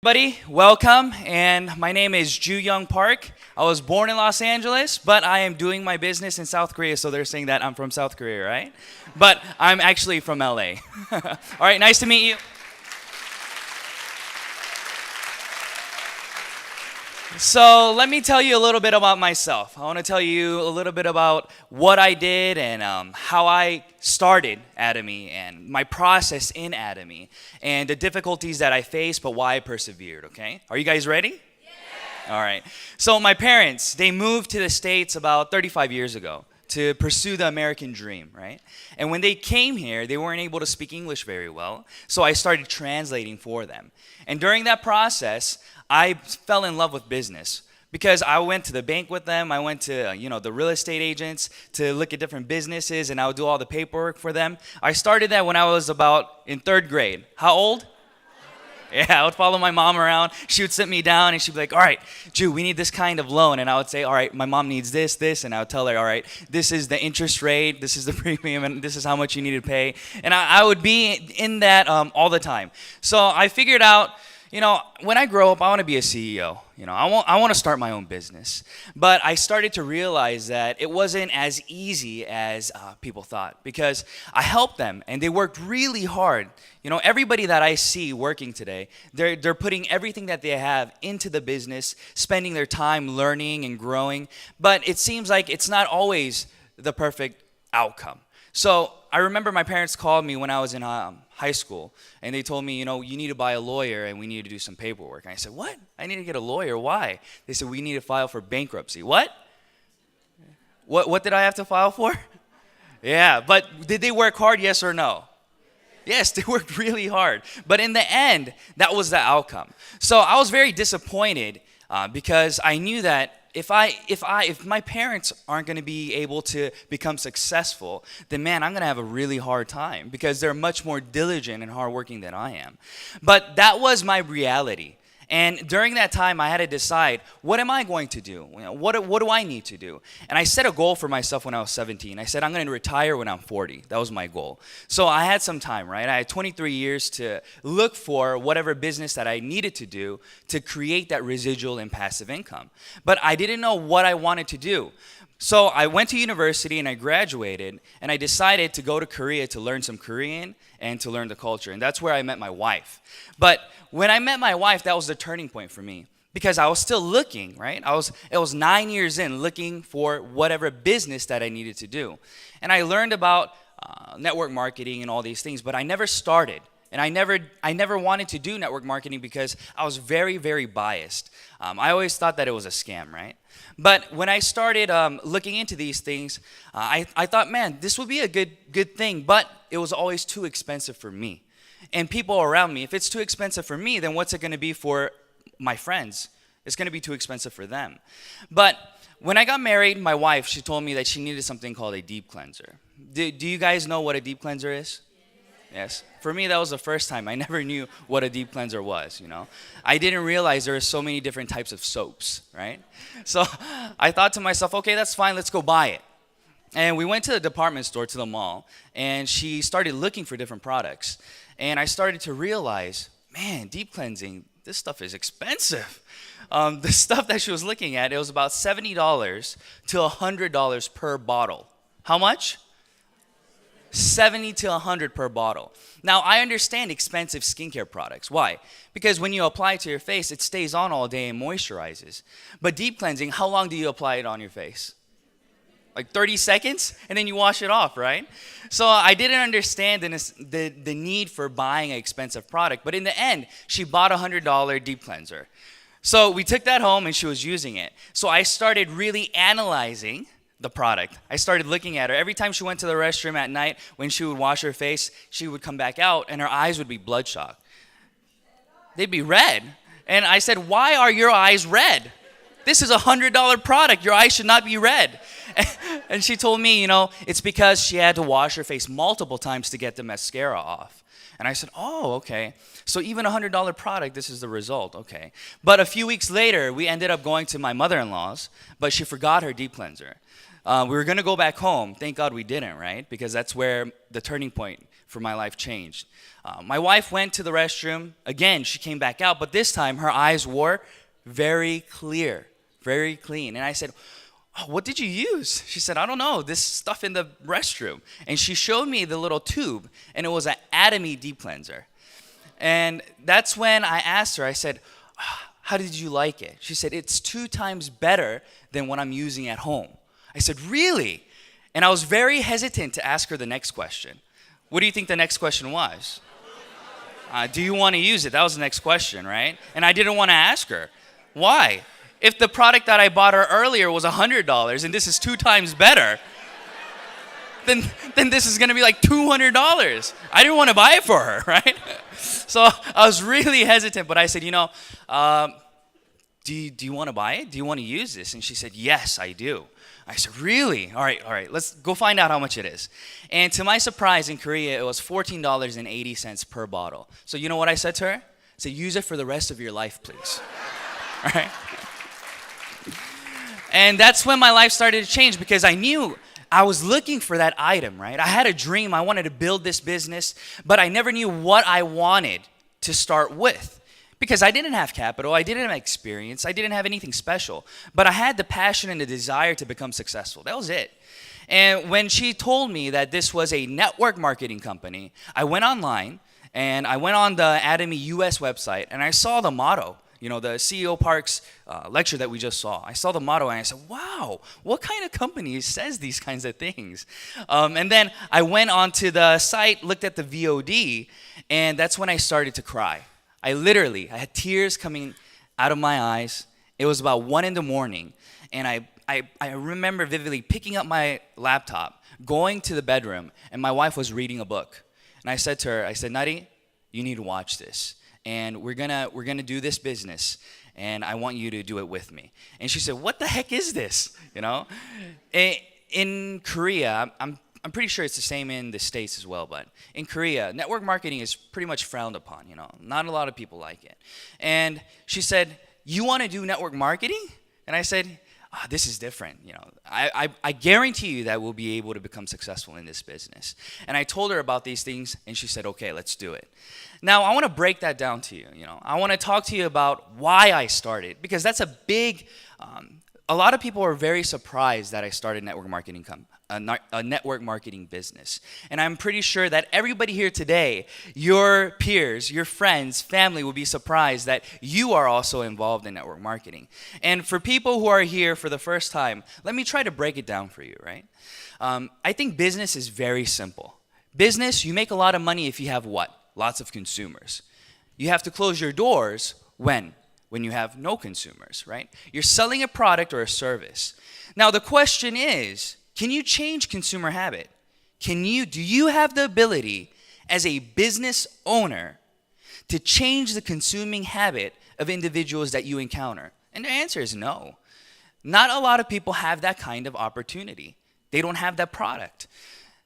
Everybody, welcome. And my name is Ju Young Park. I was born in Los Angeles, but I am doing my business in South Korea, so they're saying that I'm from South Korea, right? But I'm actually from LA. All right, nice to meet you. So let me tell you a little bit about myself. I want to tell you a little bit about what I did and how I started Atomy and my process in Atomy and the difficulties that I faced, but why I persevered. Okay, are you guys ready? All right. So my parents, they moved to the States about 35 years ago to pursue the American dream, right? And when they came here, they weren't able to speak English very well, so I started translating for them. And during that process, I fell in love with business because I went to the bank with them. I went to, the real estate agents to look at different businesses, and I would do all the paperwork for them. I started that when I was about in third grade. How old? Yeah, I would follow my mom around. She would sit me down and she'd be like, all right, Ju, we need this kind of loan. And I would say, all right, my mom needs this. And I would tell her, all right, this is the interest rate, this is the premium, and this is how much you need to pay. And I would be in that all the time. So I figured out, when I grow up, I want to be a CEO. I want to start my own business. But I started to realize that it wasn't as easy as people thought because I helped them and they worked really hard. Everybody that I see working today, they're putting everything that they have into the business, spending their time learning and growing. But it seems like it's not always the perfect outcome. So I remember my parents called me when I was in high school, and they told me, you need to buy a lawyer, and we need to do some paperwork. And I said, what? I need to get a lawyer? Why? They said, we need to file for bankruptcy. What? What did I have to file for? Yeah, but did they work hard, yes or no? Yes, they worked really hard. But in the end, that was the outcome. So I was very disappointed because I knew that if my parents aren't going to be able to become successful, then man, I'm going to have a really hard time because they're much more diligent and hardworking than I am. But that was my reality. And during that time, I had to decide, what am I going to do? What do I need to do? And I set a goal for myself when I was 17. I said, I'm going to retire when I'm 40. That was my goal. So I had some time, right? I had 23 years to look for whatever business that I needed to do to create that residual and passive income. But I didn't know what I wanted to do. So I went to university and I graduated, and I decided to go to Korea to learn some Korean and to learn the culture. And that's where I met my wife. But when I met my wife, that was the turning point for me because I was still looking, right? It was 9 years in looking for whatever business that I needed to do. And I learned about network marketing and all these things, but I never started. And I never wanted to do network marketing because I was very, very biased. I always thought that it was a scam, right? But when I started looking into these things, I thought, man, this would be a good thing, but it was always too expensive for me. And people around me, if it's too expensive for me, then what's it going to be for my friends? It's going to be too expensive for them. But when I got married, my wife, she told me that she needed something called a deep cleanser. Do you guys know what a deep cleanser is? Yes. For me, that was the first time. I never knew what a deep cleanser was, I didn't realize there are so many different types of soaps, right? So I thought to myself, okay, that's fine, let's go buy it. And we went to the department store, to the mall, and she started looking for different products. And I started to realize, man, deep cleansing, this stuff is expensive. The stuff that she was looking at, it was about $70 to $100 per bottle. How much? 70 to 100 per bottle. Now, I understand expensive skincare products. Why? Because when you apply it to your face, it stays on all day and moisturizes. But deep cleansing, how long do you apply it on your face? Like 30 seconds? And then you wash it off, right? So I didn't understand the need for buying an expensive product. But in the end, she bought a $100 deep cleanser. So we took that home and she was using it. So I started really analyzing the product. I started looking at her. Every time she went to the restroom at night, when she would wash her face, she would come back out and her eyes would be bloodshot. They'd be red. And I said, why are your eyes red? This is a $100 product. Your eyes should not be red. And she told me, it's because she had to wash her face multiple times to get the mascara off. And I said, oh, okay. So even a $100 product, this is the result. Okay. But a few weeks later, we ended up going to my mother-in-law's, but she forgot her deep cleanser. We were going to go back home. Thank God we didn't, right? Because that's where the turning point for my life changed. My wife went to the restroom. Again, she came back out, but this time her eyes were very clear, very clean. And I said, "Oh, what did you use?" She said, "I don't know, this stuff in the restroom." And she showed me the little tube, and it was an Atomy deep cleanser. And that's when I asked her, I said, "How did you like it?" She said, "It's 2 times better than what I'm using at home." I said, "Really?" And I was very hesitant to ask her the next question. What do you think the next question was? Do you want to use it? That was the next question, right? And I didn't want to ask her. Why? If the product that I bought her earlier was $100 and this is 2 times better, then this is going to be like $200. I didn't want to buy it for her, right? So I was really hesitant, but I said, do you want to buy it? Do you want to use this? And she said, "Yes, I do." I said, "Really? All right, let's go find out how much it is." And to my surprise, in Korea, it was $14.80 per bottle. So you know what I said to her? I said, "Use it for the rest of your life, please." All right? And that's when my life started to change, because I knew I was looking for that item, right? I had a dream. I wanted to build this business, but I never knew what I wanted to start with. Because I didn't have capital, I didn't have experience, I didn't have anything special. But I had the passion and the desire to become successful. That was it. And when she told me that this was a network marketing company, I went online and I went on the Atomy US website and I saw the motto. The CEO Park's lecture that we just saw. I saw the motto and I said, "Wow, what kind of company says these kinds of things?" And then I went onto the site, looked at the VOD, and that's when I started to cry. I had tears coming out of my eyes. It was about 1 a.m, and I remember vividly picking up my laptop, going to the bedroom, and my wife was reading a book. And I said to her, "Nari, you need to watch this. And we're gonna do this business, and I want you to do it with me." And she said, "What the heck is this?" In Korea, I'm pretty sure it's the same in the States as well, but in Korea, network marketing is pretty much frowned upon. Not a lot of people like it. And she said, "You want to do network marketing?" And I said, "This is different. I guarantee you that we'll be able to become successful in this business." And I told her about these things, and she said, "Okay, let's do it." Now, I want to break that down to you. I want to talk to you about why I started, because that's a big. A lot of people are very surprised that I started a network marketing business. And I'm pretty sure that everybody here today, your peers, your friends, family, will be surprised that you are also involved in network marketing. And for people who are here for the first time, let me try to break it down for you, right? I think business is very simple. Business, you make a lot of money if you have what? Lots of consumers. You have to close your doors when? When you have no consumers, right? You're selling a product or a service. Now the question is, can you change consumer habit? Do you have the ability as a business owner to change the consuming habit of individuals that you encounter? And the answer is no. Not a lot of people have that kind of opportunity. They don't have that product.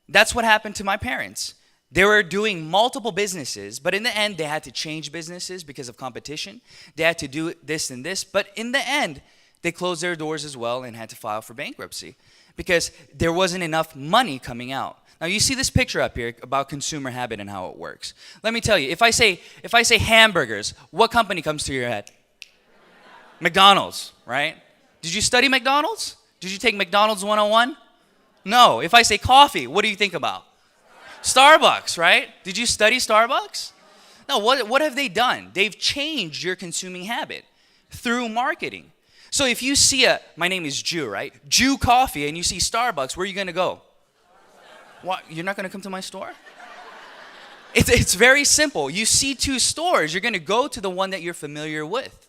That's what happened to my parents. They were doing multiple businesses, but in the end, they had to change businesses because of competition. They had to do this and this, but in the end, they closed their doors as well and had to file for bankruptcy because there wasn't enough money coming out. Now, you see this picture up here about consumer habit and how it works. Let me tell you, if I say hamburgers, what company comes to your head? McDonald's, right? Did you study McDonald's? Did you take McDonald's 101? No. If I say coffee, what do you think about? Starbucks, right? Did you study Starbucks? No, what have they done? They've changed your consuming habit through marketing. So if you see my name is Jew, right? Jew coffee, and you see Starbucks, where are you going to go? What? You're not going to come to my store? It's very simple. You see 2 stores, you're going to go to the one that you're familiar with.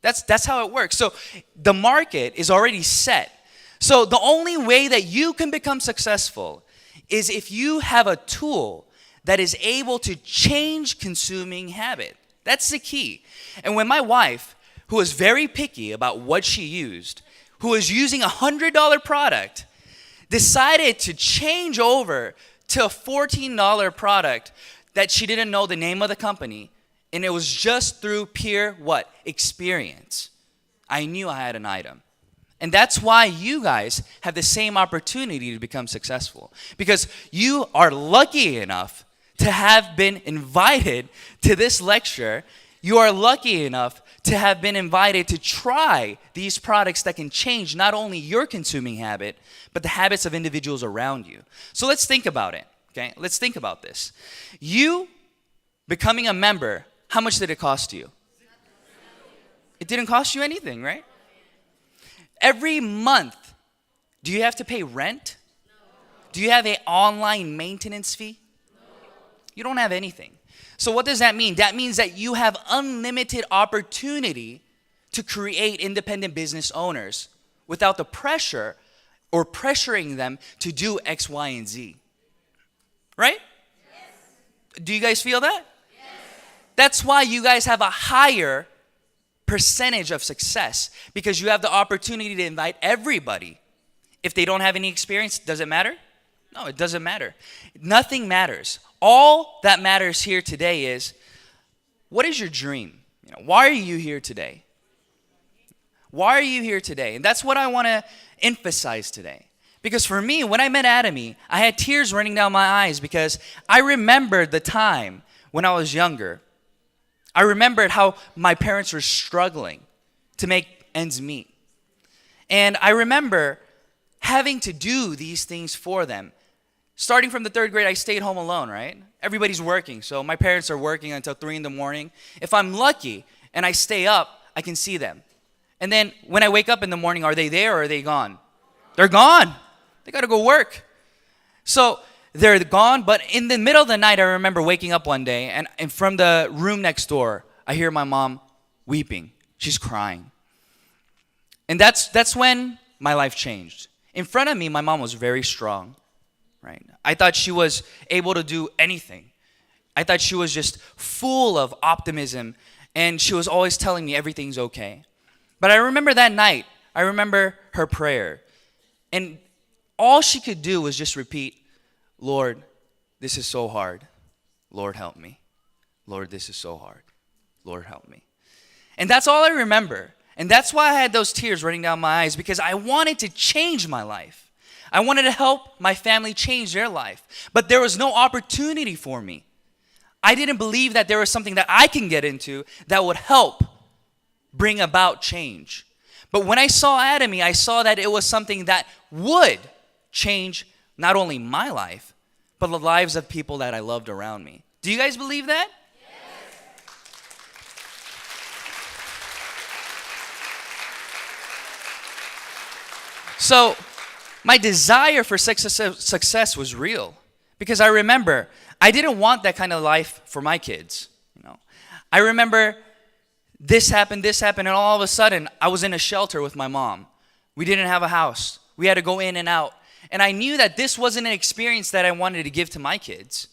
That's how it works. So the market is already set. So the only way that you can become successful is if you have a tool that is able to change consuming habit. That's the key. And when my wife, who was very picky about what she used, who was using a $100 product, decided to change over to a $14 product that she didn't know the name of the company, and it was just through pure what? Experience. I knew I had an item. And that's why you guys have the same opportunity to become successful. Because you are lucky enough to have been invited to this lecture. You are lucky enough to have been invited to try these products that can change not only your consuming habit, but the habits of individuals around you. So let's think about it, okay? Let's think about this. You becoming a member, how much did it cost you? It didn't cost you anything, right? Every month, do you have to pay rent? Do you have an online maintenance fee? You don't have anything. So what does that mean? That means that you have unlimited opportunity to create independent business owners without the pressure or pressuring them to do X, Y, and Z. Right? Yes. Do you guys feel that? Yes. That's why you guys have a higher percentage of success, because you have the opportunity to invite everybody. If they don't have any experience, does it matter? No, it doesn't matter. Nothing matters. All that matters here today is, what is your dream? Why are you here today? Why are you here today? And that's what I want to emphasize today. Because for me, when I met Atomy, I had tears running down my eyes because I remembered the time when I was younger. I remembered how my parents were struggling to make ends meet. And I remember having to do these things for them. Starting from the 3rd grade, I stayed home alone, right? Everybody's working, so my parents are working until 3 in the morning. If I'm lucky and I stay up, I can see them. And then when I wake up in the morning, are they there or are they gone? They're gone. They got to go work. So they're gone, but in the middle of the night, I remember waking up one day, and from the room next door, I hear my mom weeping. She's crying. And that's when my life changed. In front of me, my mom was very strong. Right? I thought she was able to do anything. I thought she was just full of optimism, and she was always telling me everything's okay. But I remember that night, I remember her prayer. And all she could do was just repeat, Lord, this is so hard. Lord, help me. Lord, this is so hard. Lord, help me. And that's all I remember. And that's why I had those tears running down my eyes, because I wanted to change my life. I wanted to help my family change their life, but there was no opportunity for me. I didn't believe that there was something that I can get into that would help bring about change. But when I saw Atomy, I saw that it was something that would change not only my life, but the lives of people that I loved around me. Do you guys believe that? So my desire for success was real, because I remember I didn't want that kind of life for my kids. I remember this happened, and all of a sudden I was in a shelter with my mom. We didn't have a house. We had to go in and out. And I knew that this wasn't an experience that I wanted to give to my kids.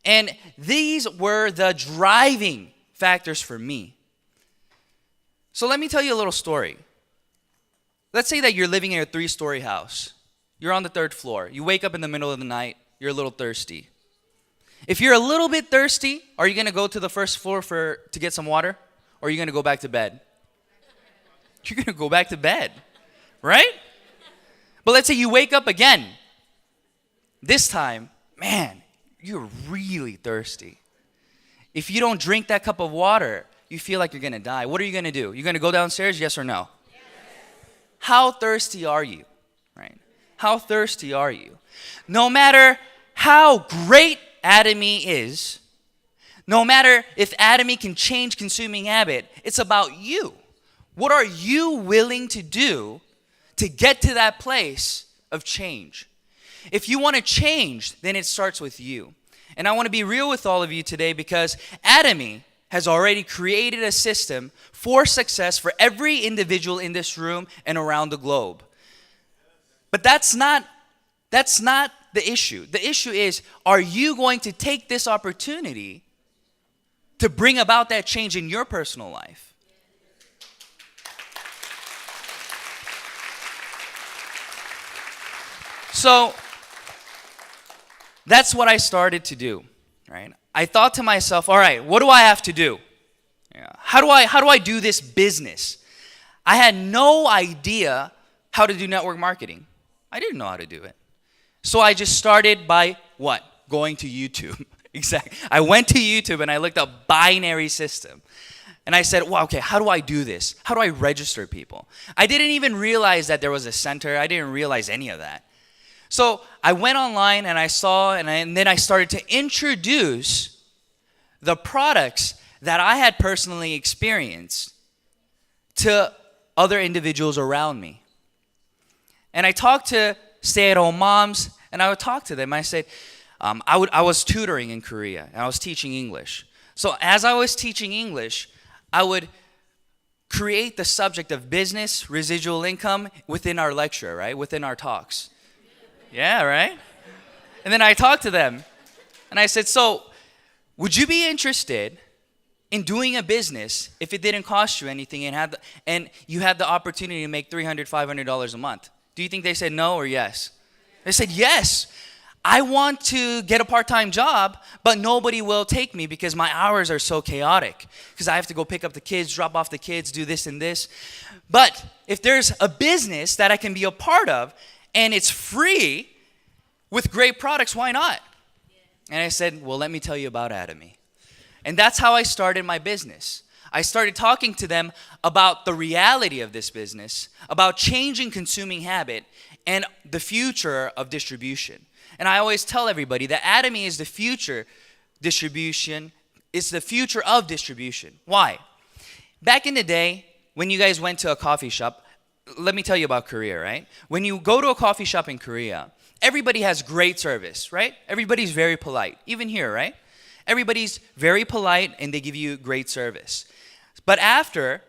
And these were the driving factors for me. So let me tell you a little story. Let's say that you're living in a 3-story house. You're on the 3rd floor. You wake up in the middle of the night. You're a little thirsty. If you're a little bit thirsty, are you going to go to the 1st floor to get some water? Or are you going to go back to bed? You're going to go back to bed, right? But let's say you wake up again. This time, man, you're really thirsty. If you don't drink that cup of water, you feel like you're going to die. What are you going to do? You're going to go downstairs, yes or no? Yes. How thirsty are you, right? How thirsty are you? No matter how great Atomy is, no matter if Atomy can change consuming habit, it's about you. What are you willing to do to get to that place of change? If you want to change, then it starts with you. And I want to be real with all of you today, because Atomy has already created a system for success for every individual in this room and around the globe. But that's not the issue. The issue is, are you going to take this opportunity to bring about that change in your personal life? So that's what I started to do, right? I thought to myself, all right, what do I have to do? How do I do this business? I had no idea how to do network marketing. I didn't know how to do it. So I just started by what? Going to YouTube. Exactly. I went to YouTube and I looked up binary system. And I said, wow, okay, how do I do this? How do I register people? I didn't even realize that there was a center. I didn't realize any of that. So I went online and I saw, and then I started to introduce the products that I had personally experienced to other individuals around me. And I talked to stay-at-home moms, and I would talk to them. I said, I was tutoring in Korea, and I was teaching English. So as I was teaching English, I would create the subject of business, residual income within our lecture, right? Within our talks. Yeah, right? And then I talked to them, and I said, so would you be interested in doing a business if it didn't cost you anything and you had the opportunity to make $300, $500 a month? Do you think they said no or yes? They said yes. I want to get a part-time job, but nobody will take me because my hours are so chaotic. Because I have to go pick up the kids, drop off the kids, do this and this. But if there's a business that I can be a part of and it's free with great products, why not? And I said, well, let me tell you about Atomy. And that's how I started my business. I started talking to them about the reality of this business, about changing consuming habit, and the future of distribution. And I always tell everybody that Atomy is the future distribution. It's the future of distribution. Why? Back in the day, when you guys went to a coffee shop, let me tell you about Korea, right? When you go to a coffee shop in Korea, everybody has great service, right? Everybody's very polite. Even here, right? Everybody's very polite and they give you great service. But after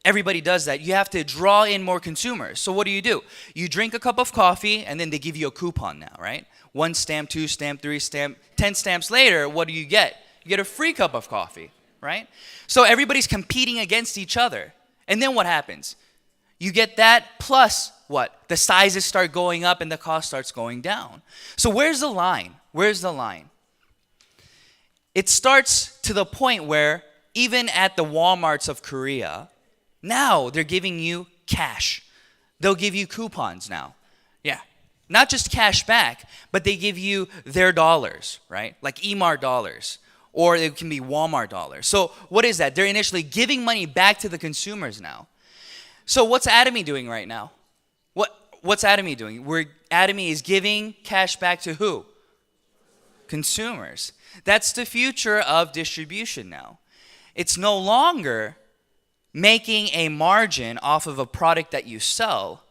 everybody does that, you have to draw in more consumers. So what do? You drink a cup of coffee and then they give you a coupon now, right? 1 stamp, 2 stamp, 3 stamp, 10 stamps later, what do you get? You get a free cup of coffee, right? So everybody's competing against each other. And then what happens? You get that plus what? The sizes start going up and the cost starts going down. So where's the line? Where's the line? It starts to the point where even at the Walmarts of Korea, now they're giving you cash. They'll give you coupons now. Yeah. Not just cash back, but they give you their dollars, right? Like Emart dollars, or it can be Walmart dollars. So what is that? They're initially giving money back to the consumers now. So what's Atomy doing right now? What's Atomy doing? Atomy is giving cash back to who? Consumers. That's the future of distribution now. It's no longer making a margin off of a product that you sell,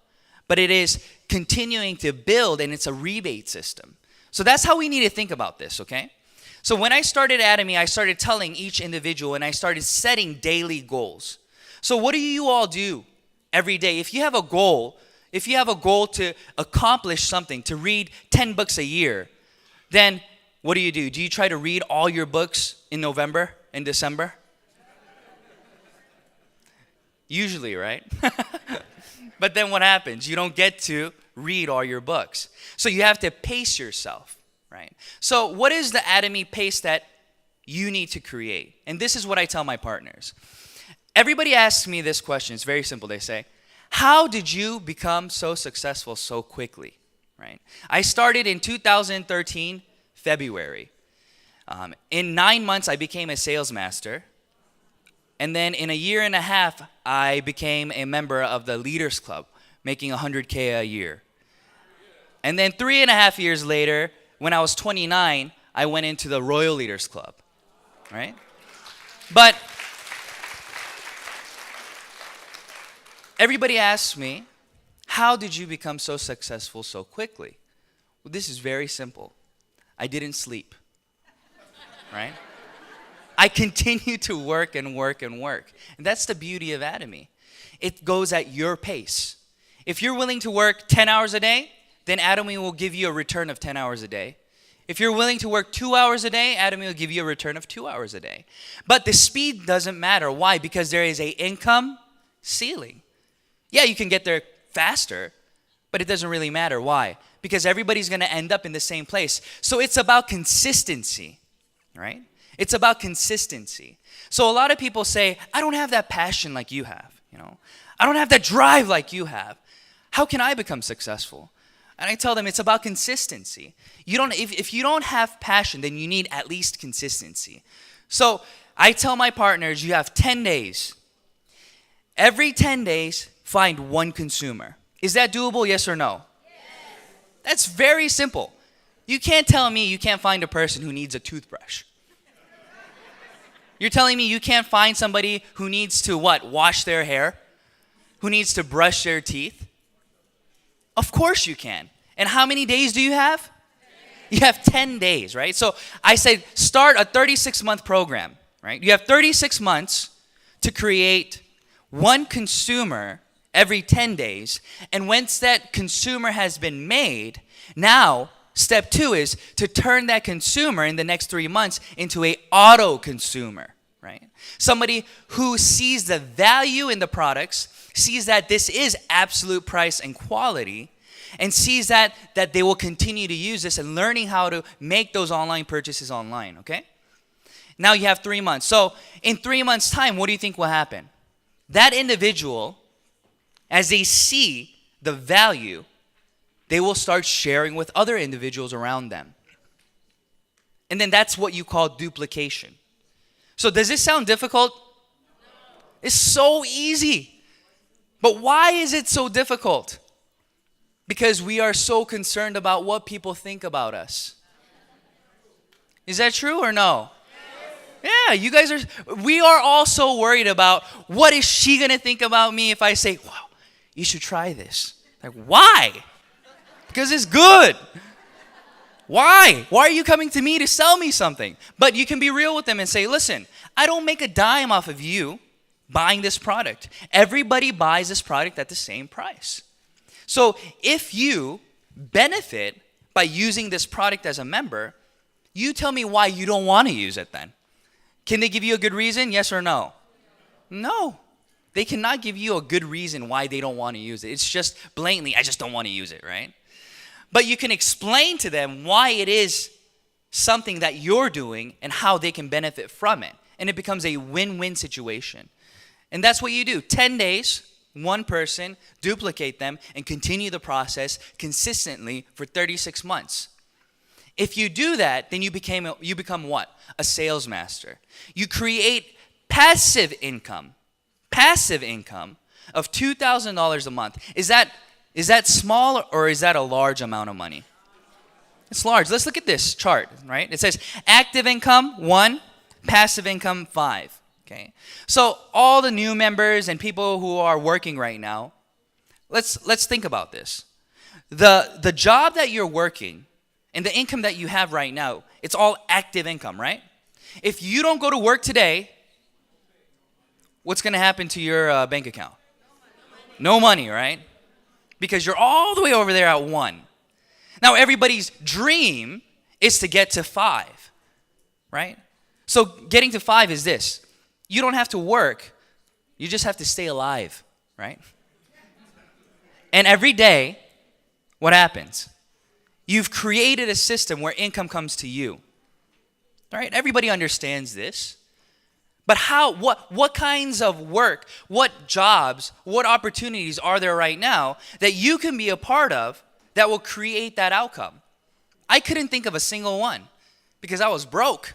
but it is continuing to build, and it's a rebate system. So that's how we need to think about this, okay? So when I started Atomy, I started telling each individual, and I started setting daily goals. So what do you all do every day? If you have a goal to accomplish something, to read 10 books a year, then what do? Do you try to read all your books in November and December? Usually, right? But then what happens? You don't get to read all your books. So you have to pace yourself, right? So what is the Atomy pace that you need to create? And this is what I tell my partners. Everybody asks me this question. It's very simple. They say, how did you become so successful so quickly, right? I started in 2013, February. In 9 months, I became a sales master. And then in a year and a half, I became a member of the Leaders Club, making $100K a year. And then 3.5 years later, when I was 29, I went into the Royal Leaders Club, right? But everybody asks me, how did you become so successful so quickly? Well, this is very simple. I didn't sleep, right? I continue to work and work and work. And that's the beauty of Atomy. It goes at your pace. If you're willing to work 10 hours a day, then Atomy will give you a return of 10 hours a day. If you're willing to work 2 hours a day, Atomy will give you a return of 2 hours a day. But the speed doesn't matter. Why? Because there is an income ceiling. Yeah, you can get there faster, but it doesn't really matter. Why? Because everybody's going to end up in the same place. So it's about consistency, right? It's about consistency. So a lot of people say, I don't have that passion like you have, I don't have that drive like you have. how can I become successful? And I tell them it's about consistency. If you don't have passion, then you need at least consistency. So I tell my partners, you have 10 days. Every 10 days, find one consumer. Is that doable, yes or no? Yes. That's very simple. You can't tell me you can't find a person who needs a toothbrush. You're telling me you can't find somebody who needs to what? Wash their hair? Who needs to brush their teeth? Of course you can. And how many days do you have? You have 10 days, right? So I said start a 36-month program, right? You have 36 months to create one consumer every 10 days. And once that consumer has been made, now step 2 is to turn that consumer in the next 3 months into a auto consumer, right? Somebody who sees the value in the products, sees that this is absolute price and quality, and sees that they will continue to use this and learning how to make those online purchases online, okay? Now you have 3 months. So in 3 months' time, what do you think will happen? That individual, as they see the value, they will start sharing with other individuals around them. And then that's what you call duplication. So does this sound difficult? It's so easy. But why is it so difficult? Because we are so concerned about what people think about us. Is that true or no? Yeah, you guys are, we are all so worried about what is she going to think about me if I say, wow, you should try this. Like, why? Because it's good. Why? Why are you coming to me to sell me something? But you can be real with them and say, listen, I don't make a dime off of you buying this product. Everybody buys this product at the same price. So if you benefit by using this product as a member, you tell me why you don't want to use it then. Can they give you a good reason? Yes or no? No. They cannot give you a good reason why they don't want to use it. It's just blatantly, I just don't want to use it, right? But you can explain to them why it is something that you're doing and how they can benefit from it. And it becomes a win-win situation. And that's what you do. 10 days, one person, duplicate them, and continue the process consistently for 36 months. If you do that, then you become what? A sales master. You create passive income of $2,000 a month. Is that small or is that a large amount of money? It's large. Let's look at this chart, right? It says active income 1, passive income 5. Okay. So all the new members and people who are working right now, let's think about this. The job that you're working and the income that you have right now, it's all active income, right? If you don't go to work today, what's going to happen to your bank account? No money, right? Because you're all the way over there at 1. Now, everybody's dream is to get to 5, right? So getting to 5 is this. You don't have to work. You just have to stay alive, right? And every day, what happens? You've created a system where income comes to you. Right? Everybody understands this. But what kinds of work, what jobs, what opportunities are there right now that you can be a part of that will create that outcome? I couldn't think of a single one because I was broke.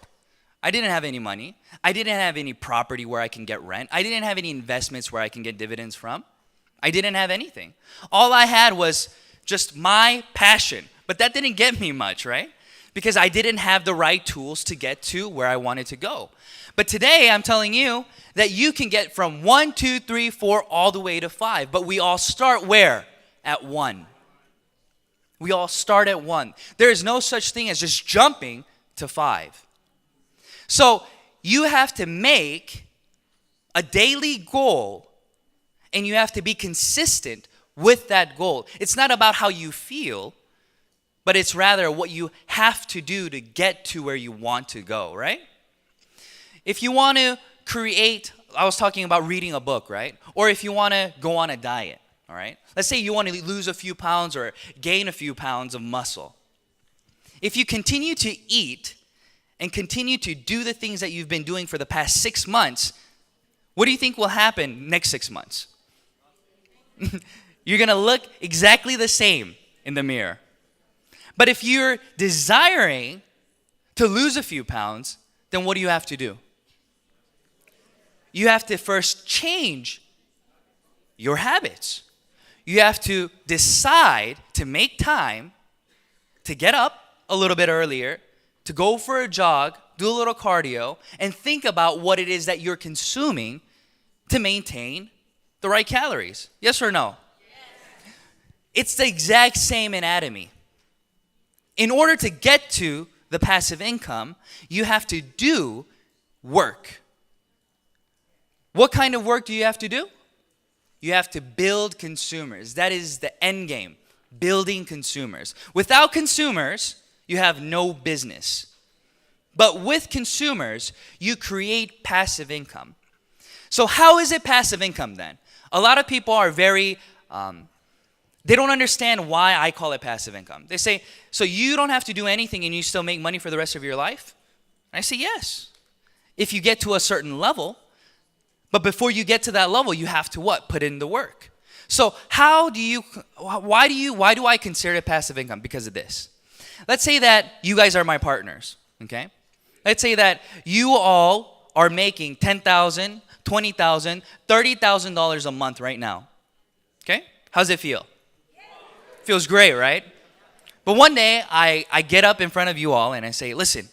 I didn't have any money. I didn't have any property where I can get rent. I didn't have any investments where I can get dividends from. I didn't have anything. All I had was just my passion. But that didn't get me much, right? Because I didn't have the right tools to get to where I wanted to go. But today I'm telling you that you can get from 1, 2, 3, 4 all the way to 5. But we all start where? At 1. We all start at 1. There is no such thing as just jumping to 5. So you have to make a daily goal and you have to be consistent with that goal. It's not about how you feel, but it's rather what you have to do to get to where you want to go, right? If you want to create, I was talking about reading a book, right? Or if you want to go on a diet, all right? Let's say you want to lose a few pounds or gain a few pounds of muscle. If you continue to eat and continue to do the things that you've been doing for the past 6 months, what do you think will happen next 6 months? You're going to look exactly the same in the mirror. But if you're desiring to lose a few pounds, then what do you have to do? You have to first change your habits. You have to decide to make time to get up a little bit earlier, to go for a jog, do a little cardio, and think about what it is that you're consuming to maintain the right calories. Yes or no? Yes. It's the exact same in Atomy. In order to get to the passive income, you have to do work. What kind of work do you have to do? You have to build consumers. That is the end game, building consumers. Without consumers, you have no business. But with consumers, you create passive income. So how is it passive income then? A lot of people are very, they don't understand why I call it passive income. They say, so you don't have to do anything and you still make money for the rest of your life? And I say, yes. If you get to a certain level, but before you get to that level, you have to what? Put in the work. So why do I consider it passive income? Because of this. Let's say that you guys are my partners, okay? Let's say that you all are making $10,000, $20,000, $30,000 a month right now. Okay? How's it feel? Feels great, right? But one day, I get up in front of you all and I say, listen,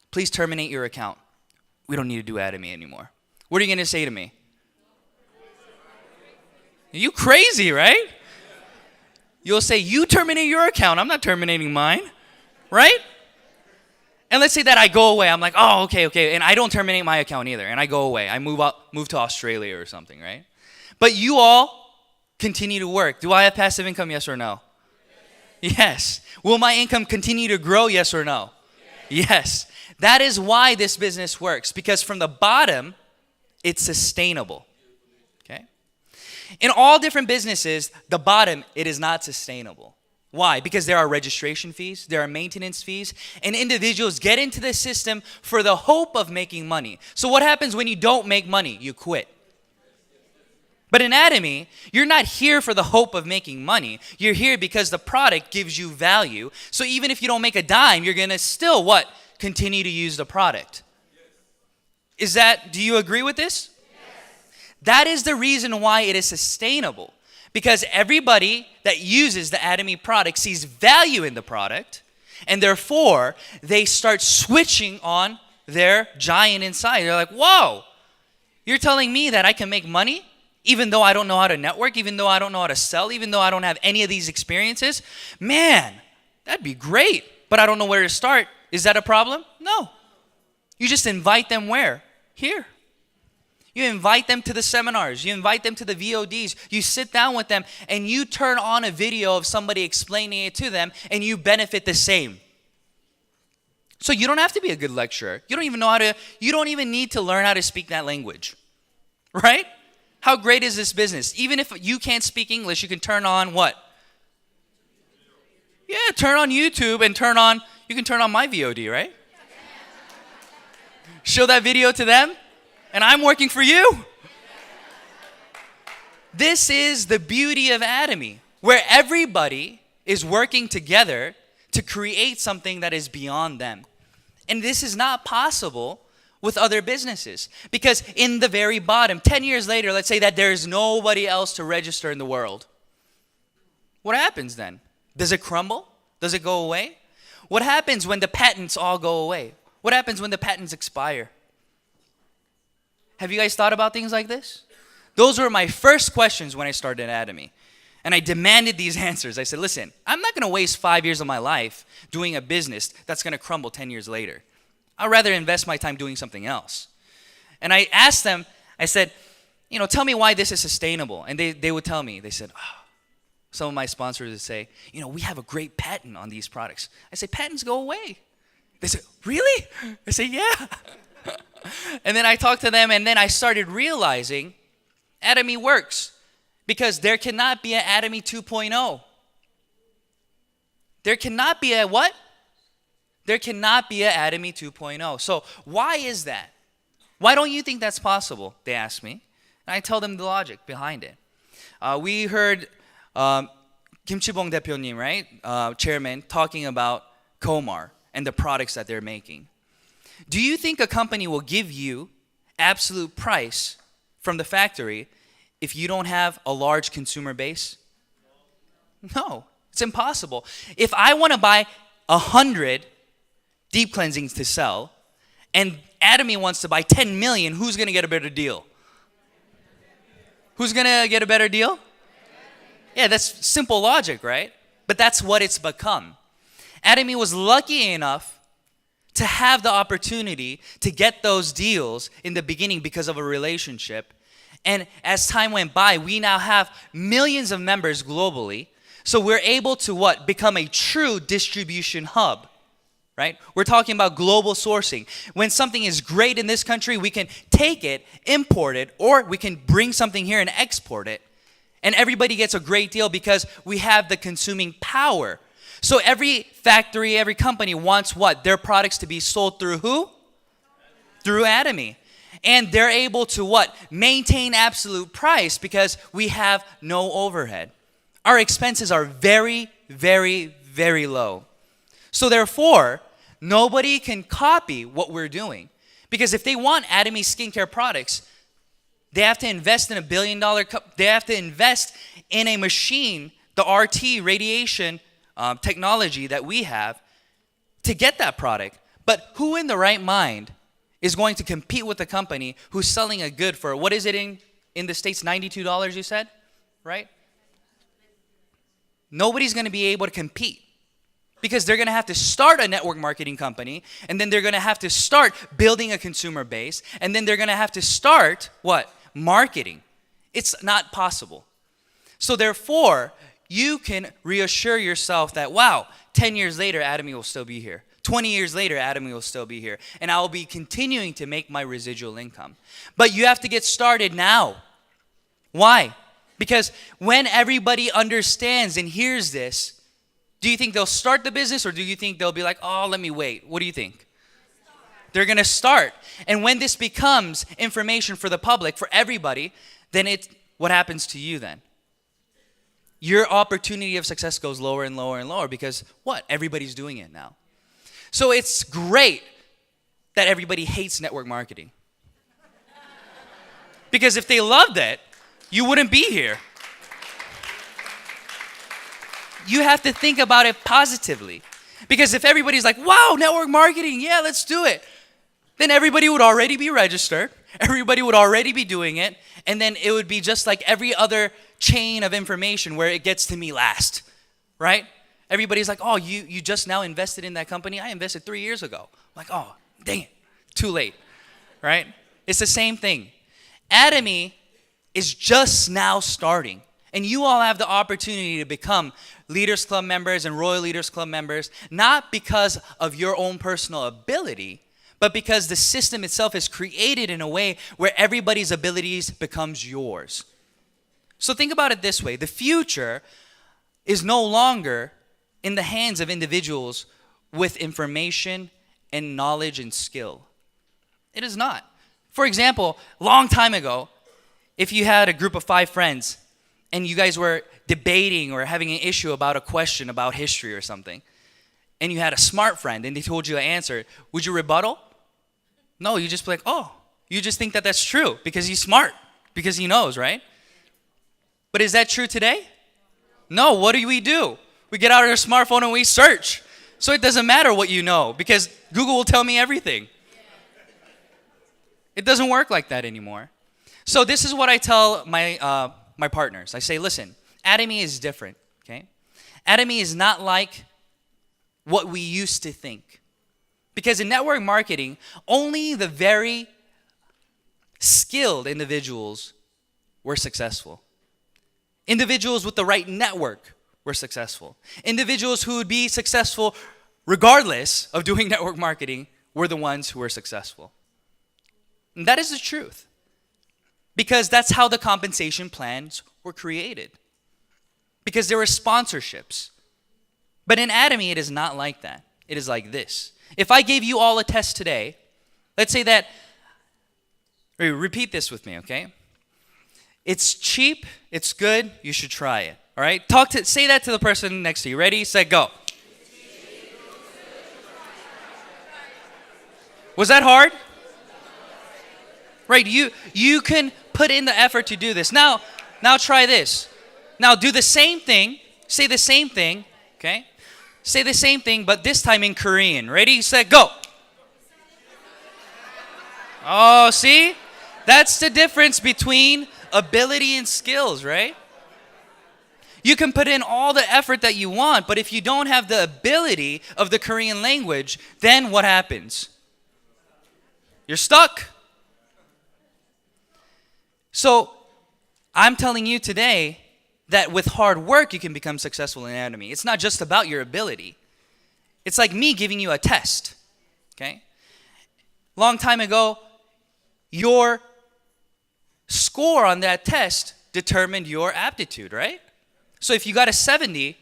please terminate your account. We don't need to do Atomy anymore. What are you going to say to me? You crazy, right? You'll say, you terminate your account. I'm not terminating mine, right? And let's say that I go away. I'm like, oh, okay. And I don't terminate my account either. And I go away. I move to Australia or something, right? But you all continue to work. Do I have passive income, yes or no? Yes. Will my income continue to grow, yes or no? Yes. That is why this business works. Because from the bottom, it's sustainable. Okay? In all different businesses, the bottom, it is not sustainable. Why? Because there are registration fees, there are maintenance fees, and individuals get into the system for the hope of making money. So what happens when you don't make money? You quit. But in Atomy, you're not here for the hope of making money. You're here because the product gives you value. So even if you don't make a dime, you're going to still what? Continue to use the product. Do you agree with this? Yes. That is the reason why it is sustainable. Because everybody that uses the Atomy product sees value in the product, and therefore they start switching on their giant inside. They're like, whoa, you're telling me that I can make money even though I don't know how to network, even though I don't know how to sell, even though I don't have any of these experiences? Man, that'd be great, but I don't know where to start. Is that a problem? No. You just invite them where? Here. You invite them to the seminars. You invite them to the VODs. You sit down with them and you turn on a video of somebody explaining it to them and you benefit the same. So you don't have to be a good lecturer. You don't even need to learn how to speak that language. Right? How great is this business? Even if you can't speak English, you can turn on what? Yeah, turn on YouTube and you can turn on my VOD, right? Show that video to them. And I'm working for you. This is the beauty of Atomy, where everybody is working together to create something that is beyond them. And this is not possible with other businesses. Because in the very bottom, 10 years later, let's say that there's nobody else to register in the world. What happens then? Does it crumble? Does it go away? What happens when the patents all go away? What happens when the patents expire? Have you guys thought about things like this? Those were my first questions when I started Atomy. And I demanded these answers. I said, listen, I'm not going to waste 5 years of my life doing a business that's going to crumble 10 years later. I'd rather invest my time doing something else. And I asked them, I said, tell me why this is sustainable. And they would tell me. They said, some of my sponsors would say, we have a great patent on these products. I say, patents go away. They said, really? I say, yeah. And then I talked to them, and then I started realizing Atomy works because there cannot be an Atomy 2.0. There cannot be a what? There cannot be an Atomy 2.0. So why is that? Why don't you think that's possible? They ask me. And I tell them the logic behind it. We heard Kim Chi-bong 대표님, right? Chairman, talking about Komar and the products that they're making. Do you think a company will give you absolute price from the factory if you don't have a large consumer base? No, it's impossible. If I want to buy 100 deep cleansings to sell, and Atomy wants to buy 10 million, who's going to get a better deal? Who's going to get a better deal? Yeah, that's simple logic, right? But that's what it's become. Atomy was lucky enough to have the opportunity to get those deals in the beginning because of a relationship. And as time went by, we now have millions of members globally. So we're able to what? Become a true distribution hub. Right? We're talking about global sourcing. When something is great in this country, we can take it, import it, or we can bring something here and export it. And everybody gets a great deal because we have the consuming power. So every factory, every company wants what? Their products to be sold through who? Through Atomy. And they're able to what? Maintain absolute price because we have no overhead. Our expenses are very, very, very low. So therefore, nobody can copy what we're doing. Because if they want Atomy skincare products, they have to invest in $1 billion, they have to invest in a machine, the RT radiation technology that we have to get that product. But who in the right mind is going to compete with a company who's selling a good for, what is it in the States, $92 you said, right? Nobody's going to be able to compete. Because they're going to have to start a network marketing company, and then they're going to have to start building a consumer base, and then they're going to have to start, what? Marketing. It's not possible. So therefore, you can reassure yourself that, wow, 10 years later, Atomy will still be here. 20 years later, Atomy will still be here. And I will be continuing to make my residual income. But you have to get started now. Why? Because when everybody understands and hears this, do you think they'll start the business, or do you think they'll be like, oh, let me wait? What do you think? They're going to start. And when this becomes information for the public, for everybody, then what happens to you then? Your opportunity of success goes lower and lower and lower because what? Everybody's doing it now. So it's great that everybody hates network marketing. Because if they loved it, you wouldn't be here. You have to think about it positively. Because if everybody's like, wow, network marketing, yeah, let's do it, then everybody would already be registered. Everybody would already be doing it. And then it would be just like every other chain of information where it gets to me last, right? Everybody's like, oh, you just now invested in that company? I invested 3 years ago. I'm like, oh, dang it, too late, right? It's the same thing. Atomy is just now starting. And you all have the opportunity to become Leaders Club members and Royal Leaders Club members, not because of your own personal ability, but because the system itself is created in a way where everybody's abilities becomes yours. So think about it this way. The future is no longer in the hands of individuals with information and knowledge and skill. It is not. For example, long time ago, if you had a group of 5 friends and you guys were debating or having an issue about a question about history or something, and you had a smart friend and they told you an answer, would you rebuttal? No, you just be like, oh, you just think that that's true because he's smart, because he knows, right? But is that true today? No, what do? We get out our smartphone and we search. So it doesn't matter what you know because Google will tell me everything. It doesn't work like that anymore. So this is what I tell my partners. I say, listen, Atomy is different, okay? Atomy is not like what we used to think. Because in network marketing, only the very skilled individuals were successful. Individuals with the right network were successful. Individuals who would be successful regardless of doing network marketing were the ones who were successful. And that is the truth. Because that's how the compensation plans were created. Because there were sponsorships. But in Atomy, it is not like that. It is like this. If I gave you all a test today, let's say that, repeat this with me, okay? It's cheap, it's good, you should try it. All right? Say that to the person next to you. Ready, set, go. Was that hard? Right, you can put in the effort to do this. Now try this. Now do the same thing. Say the same thing, okay? Say the same thing, but this time in Korean. Ready, set, go. Oh, see? That's the difference between ability and skills, right? You can put in all the effort that you want, but if you don't have the ability of the Korean language, then what happens? You're stuck. So, I'm telling you today that with hard work, you can become successful in Atomy. It's not just about your ability. It's like me giving you a test, okay? Long time ago, your score on that test determined your aptitude, right? So if you got a 70,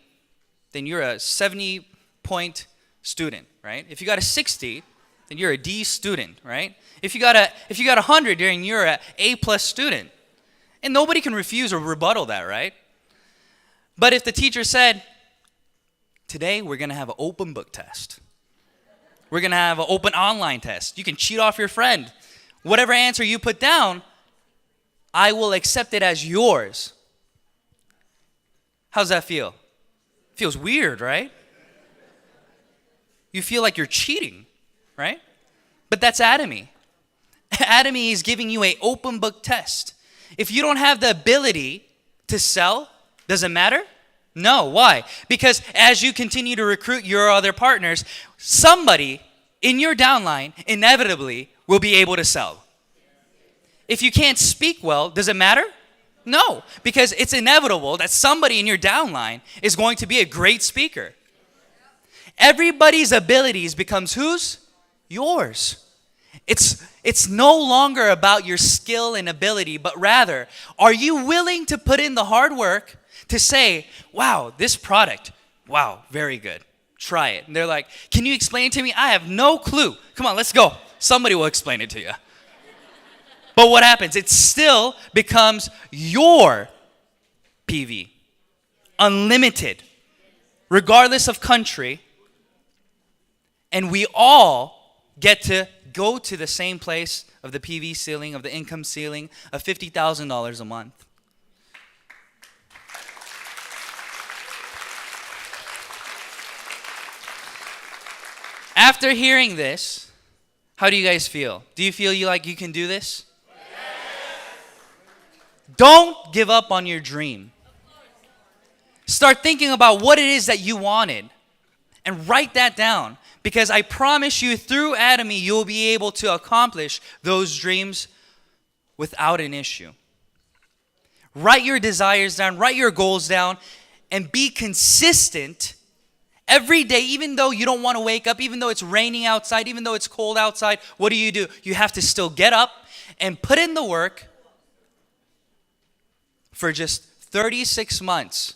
then you're a 70-point student, right? If you got a 60, then you're a D student, right? If you got 100, then you're an A+ student. And nobody can refuse or rebuttal that, right? But if the teacher said, today we're going to have an open book test. We're going to have an open online test. You can cheat off your friend. Whatever answer you put down, I will accept it as yours. How's that feel? Feels weird, right? You feel like you're cheating, right? But that's Atomy. Atomy is giving you an open book test. If you don't have the ability to sell, does it matter? No. Why? Because as you continue to recruit your other partners, somebody in your downline inevitably will be able to sell. If you can't speak well, does it matter? No, because it's inevitable that somebody in your downline is going to be a great speaker. Everybody's abilities becomes whose? Yours. It's no longer about your skill and ability, but rather, are you willing to put in the hard work to say, wow, this product, wow, very good. Try it. And they're like, can you explain it to me? I have no clue. Come on, let's go. Somebody will explain it to you. But what happens? It still becomes your PV. Unlimited. Regardless of country. And we all get to go to the same place of the PV ceiling, of the income ceiling of $50,000 a month. After hearing this, how do you guys feel? Do you feel like you can do this? Don't give up on your dream. Start thinking about what it is that you wanted and write that down, because I promise you through Atomy you'll be able to accomplish those dreams without an issue. Write your desires down, write your goals down, and be consistent every day, even though you don't want to wake up, even though it's raining outside, even though it's cold outside. What do? You have to still get up and put in the work for just 36 months.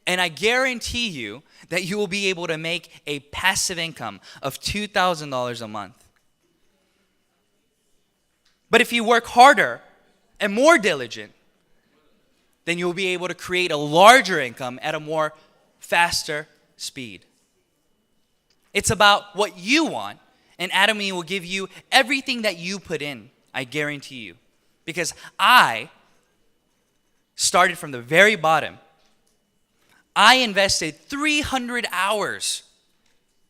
And I guarantee you that you will be able to make a passive income of $2,000 a month. But if you work harder and more diligent, then you'll be able to create a larger income at a more faster speed. It's about what you want, and Atomy will give you everything that you put in, I guarantee you. Because I started from the very bottom. I invested 300 hours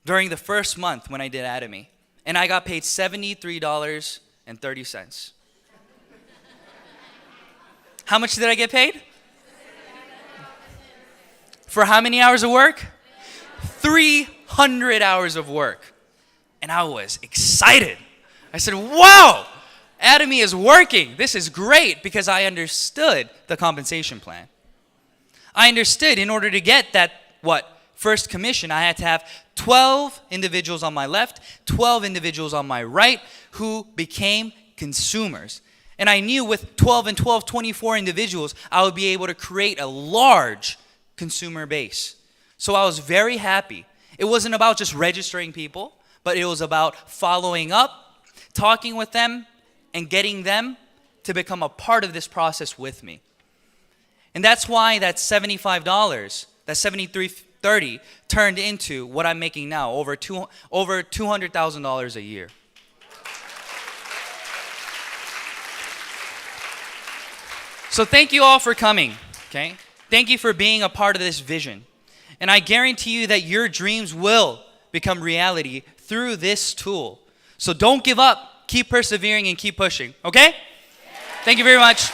during the first month when I did Atomy, and I got paid $73.30. How much did I get paid? For how many hours of work? 300 hours of work. And I was excited. I said, wow, Atomy is working. This is great, because I understood the compensation plan. I understood in order to get that, first commission, I had to have 12 individuals on my left, 12 individuals on my right who became consumers. And I knew with 12 and 12, 24 individuals, I would be able to create a large consumer base. So I was very happy. It wasn't about just registering people, but it was about following up, talking with them, and getting them to become a part of this process with me. And that's why that $75, that $73.30 turned into what I'm making now, over $200,000 a year. So thank you all for coming, okay? Thank you for being a part of this vision. And I guarantee you that your dreams will become reality through this tool. So don't give up. Keep persevering and keep pushing, okay? Thank you very much.